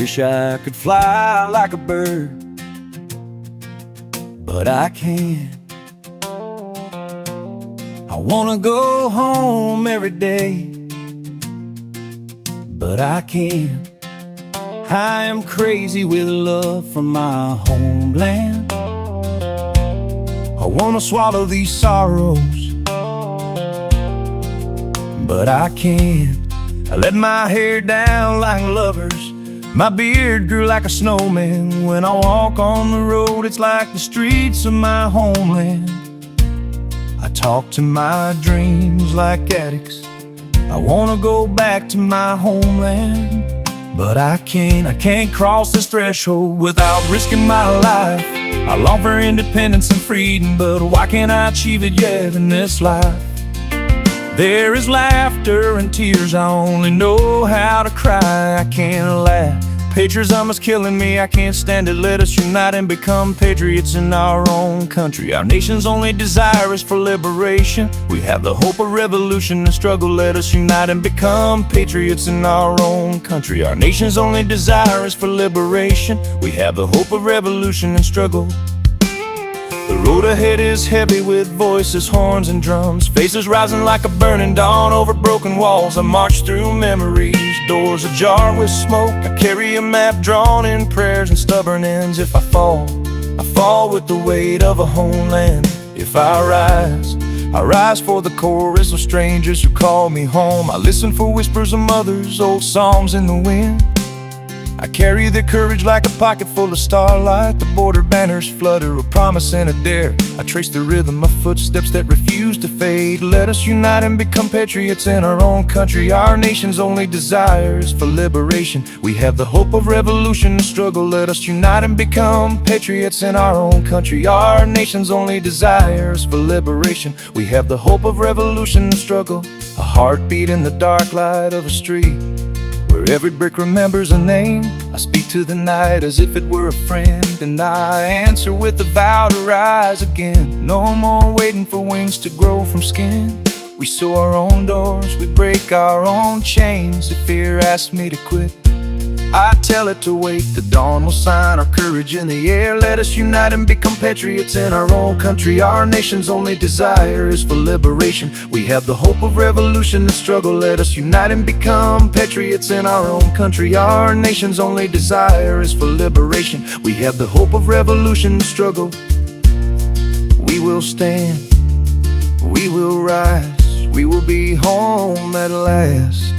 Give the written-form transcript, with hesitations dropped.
Wish I could fly like a bird, but I can't. I wanna go home every day, but I can't. I am crazy with love from my homeland. I wanna swallow these sorrows, but I can't. I let my hair down like lovers. My beard grew like a snowman. When I walk on the road, it's like the streets of my homeland. I talk to my dreams like addicts. I wanna go back to my homeland, but I can't cross this threshold without risking my life. I long for independence and freedom, but why can't I achieve it yet in this life? There is laughter and tears, I only know how to cry, I can't laugh. Patriotism is killing me, I can't stand it. Let us unite and become patriots in our own country. Our nation's only desire is for liberation. We have the hope of revolution and struggle. Let us unite and become patriots in our own country. Our nation's only desire is for liberation. We have the hope of revolution and struggle. The road ahead is heavy with voices, horns and drums. Faces rising like a burning dawn over broken walls. I march through memories, doors ajar with smoke. I carry a map drawn in prayers and stubborn ends. If I fall with the weight of a homeland. If I rise for the chorus of strangers who call me home. I listen for whispers of mothers, old songs in the wind. I carry the courage like a pocket full of starlight. The border banners flutter, a promise and a dare. I trace the rhythm of footsteps that refuse to fade. Let us unite and become patriots in our own country. Our nation's only desire is for liberation. We have the hope of revolution and struggle. Let us unite and become patriots in our own country. Our nation's only desire is for liberation. We have the hope of revolution and struggle. A heartbeat in the dark light of a street, where every brick remembers a name. I speak to the night as if it were a friend, and I answer with a vow to rise again. No more waiting for wings to grow from skin. We sew our own doors, we break our own chains. If fear asks me to quit, I tell it to wait. The dawn will sign our courage in the air. Let us unite and become patriots in our own country. Our nation's only desire is for liberation. We have the hope of revolution and struggle. Let us unite and become patriots in our own country. Our nation's only desire is for liberation. We have the hope of revolution and struggle. We will stand, we will rise, we will be home at last.